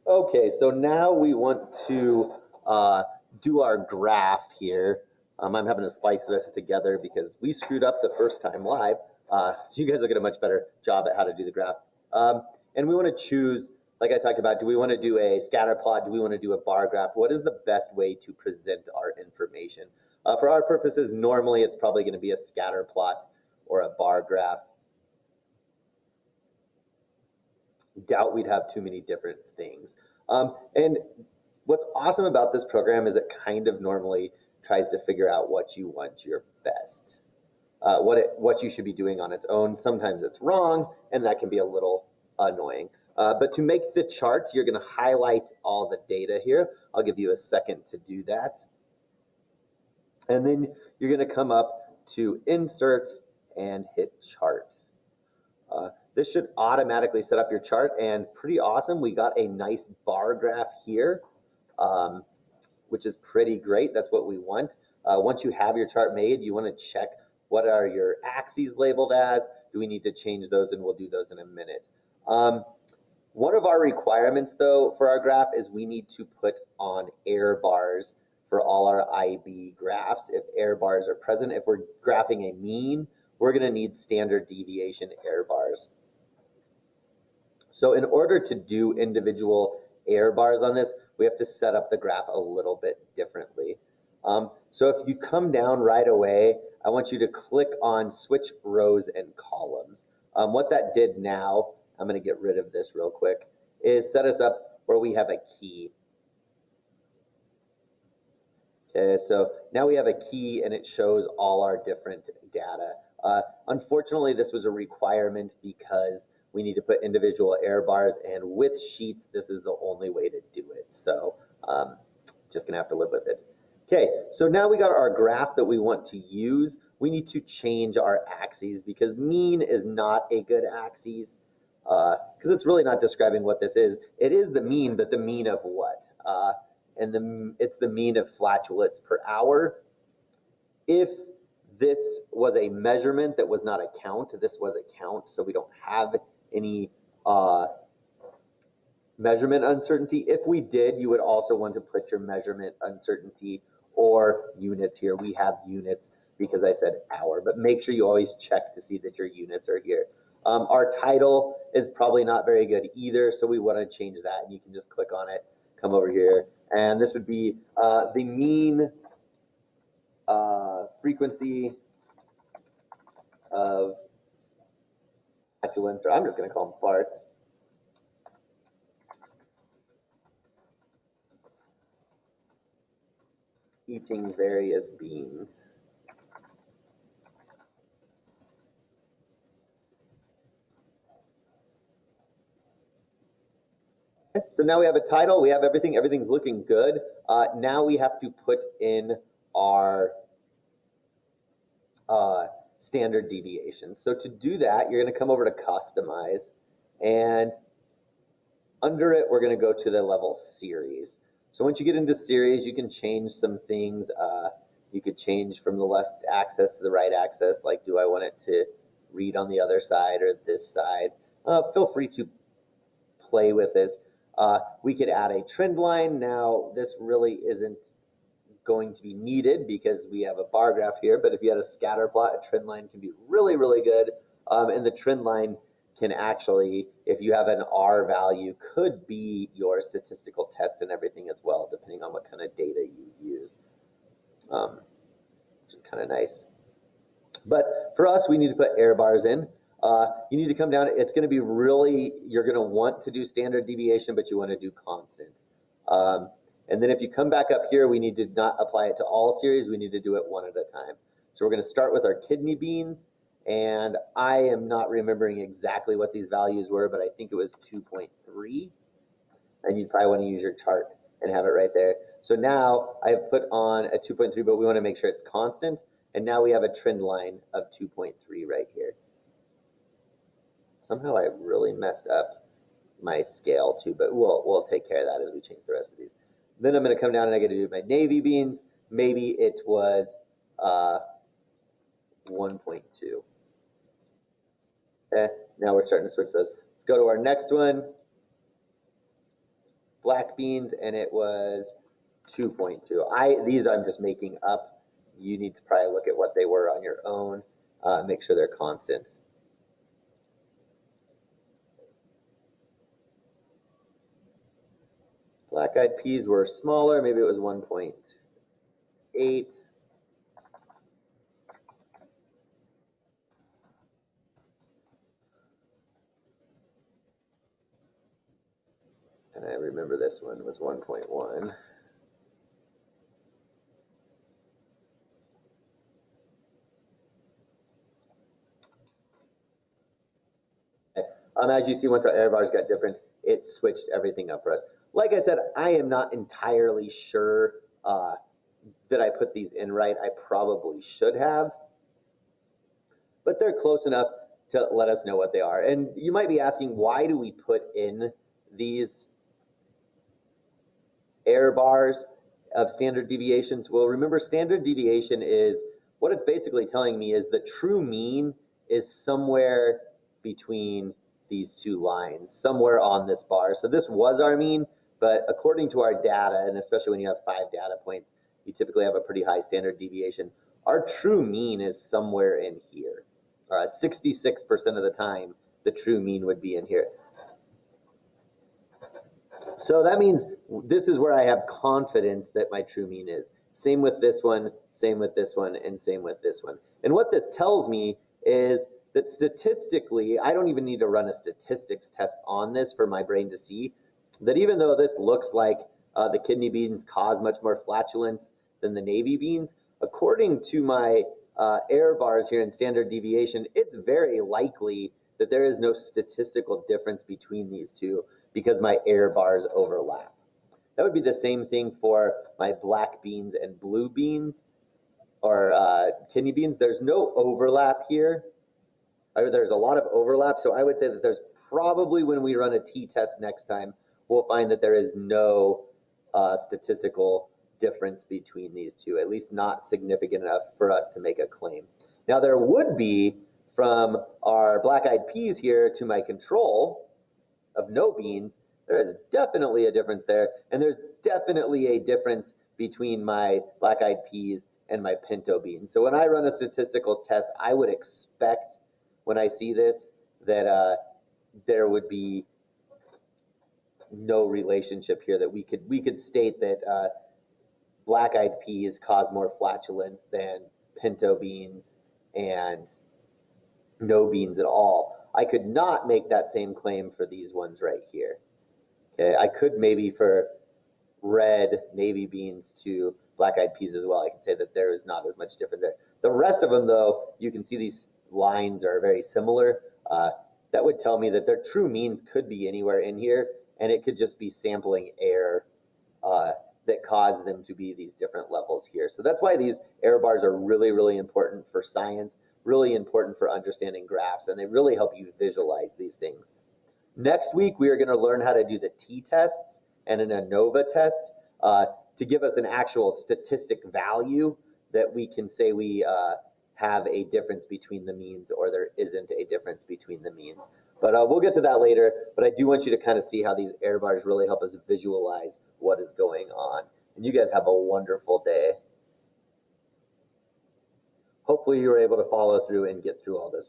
Okay, so now we want to do our graph here. I'm having to splice this together because we screwed up the first time live. So you guys will get a much better job at how to do the graph. And we want to choose, like I talked about, do we want to do a scatter plot? Do we want to do a bar graph? What is the best way to present our information? For our purposes, normally it's probably going to be a scatter plot or a bar graph. Doubt we'd have too many different things. And what's awesome about this program is it kind of normally tries to figure out what you want your best, what you should be doing on its own. Sometimes it's wrong, and that can be a little annoying. But to make the chart, you're going to highlight all the data here. I'll give you a second to do that. And then you're going to come up to Insert and hit Chart. This should automatically set up your chart, and pretty awesome. We got a nice bar graph here, which is pretty great. That's what we want. Once you have your chart made, you want to check what are your axes labeled as. Do we need to change those? And we'll do those in a minute. One of our requirements, though, for our graph is we need to put on error bars for all our IB graphs if error bars are present. If we're graphing a mean, we're going to need standard deviation error bars. So in order to do individual error bars on this, we have to set up the graph a little bit differently. So if you come down right away, I want you to click on Switch Rows and Columns. What that did now, I'm going to get rid of this real quick, is set us up where we have a key. Okay, so now we have a key and it shows all our different data. Unfortunately, this was a requirement because we need to put individual error bars, and with Sheets, this is the only way to do it. So just gonna have to live with it. Okay, so now we got our graph that we want to use. We need to change our axes because mean is not a good axis because it's really not describing what this is. It is the mean, but the mean of what? And it's the mean of flatulence per hour. If this was a measurement that was not a count, this was a count, so we don't have any measurement uncertainty. If we did, you would also want to put your measurement uncertainty or units here. We have units because I said hour, but make sure you always check to see that your units are here. Our title is probably not very good either, so we want to change that, and you can just click on it, come over here, and this would be the mean frequency of flatulence, or I'm just going to call them farts. Eating various beans. Okay, so now we have a title, we have everything, everything's looking good. Now we have to put in our standard deviation. So to do that, you're going to come over to Customize, and under it, we're going to go to the level Series. So once you get into Series, you can change some things. You could change from the left axis to the right axis, like do I want it to read on the other side or this side? Feel free to play with this. We could add a trend line. Now, this really isn't going to be needed because we have a bar graph here, but if you had a scatter plot, a trend line can be really, really good. And the trend line can actually, if you have an R value, could be your statistical test and everything as well, depending on what kind of data you use, which is kind of nice. But for us, we need to put error bars in. You need to come down. It's going to be really, you're going to want to do standard deviation, but you want to do constant. And then if you come back up here, we need to not apply it to all series. We need to do it one at a time. So we're going to start with our kidney beans. And I am not remembering exactly what these values were, but I think it was 2.3. And you'd probably want to use your chart and have it right there. So now I have put on a 2.3, but we want to make sure it's constant. And now we have a trend line of 2.3 right here. Somehow I really messed up my scale too, but we'll take care of that as we change the rest of these. Then I'm going to come down and I got to do my navy beans. Maybe it was 1.2. Okay, now we're starting to switch those. Let's go to our next one. black beans, and it was 2.2. These I'm just making up. You need to probably look at what they were on your own. Make sure they're constant. Black-eyed peas were smaller. Maybe it was 1.8. And I remember this one was 1.1. As you see, once our error bars got different, it switched everything up for us. Like I said, I am not entirely sure that I put these in right. I probably should have, but they're close enough to let us know what they are. And you might be asking, why do we put in these error bars of standard deviations? Well, remember, standard deviation is, what it's basically telling me is the true mean is somewhere between these two lines, somewhere on this bar. So this was our mean, but according to our data, and especially when you have 5 data points, you typically have a pretty high standard deviation. Our true mean is somewhere in here. 66% of the time, the true mean would be in here. So that means this is where I have confidence that my true mean is. Same with this one, same with this one, and same with this one. And what this tells me is that statistically, I don't even need to run a statistics test on this for my brain to see that even though this looks like the kidney beans cause much more flatulence than the navy beans, according to my error bars here in standard deviation, it's very likely that there is no statistical difference between these two because my error bars overlap. That would be the same thing for my black beans and blue beans or kidney beans. There's no overlap here. There's a lot of overlap, so I would say that there's probably, when we run a t-test next time, we'll find that there is no statistical difference between these two, at least not significant enough for us to make a claim. Now, there would be from our black-eyed peas here to my control of no beans, there is definitely a difference there, and there's definitely a difference between my black-eyed peas and my pinto beans. So when I run a statistical test, I would expect when I see this that there would be no relationship here, that we could state that black-eyed peas cause more flatulence than pinto beans and no beans at all. I could not make that same claim for these ones right here. Okay, I could maybe for red navy beans to black-eyed peas as well. I could say that there is not as much difference there. The rest of them, though, you can see these lines are very similar. That would tell me that their true means could be anywhere in here, and it could just be sampling error that caused them to be these different levels here. So that's why these error bars are really, really important for science, really important for understanding graphs, and they really help you visualize these things. Next week, we are going to learn how to do the t-tests and an ANOVA test to give us an actual statistic value that we can say we have a difference between the means or there isn't a difference between the means. But we'll get to that later. But I do want you to kind of see how these error bars really help us visualize what is going on. And you guys have a wonderful day. Hopefully you were able to follow through and get through all this work.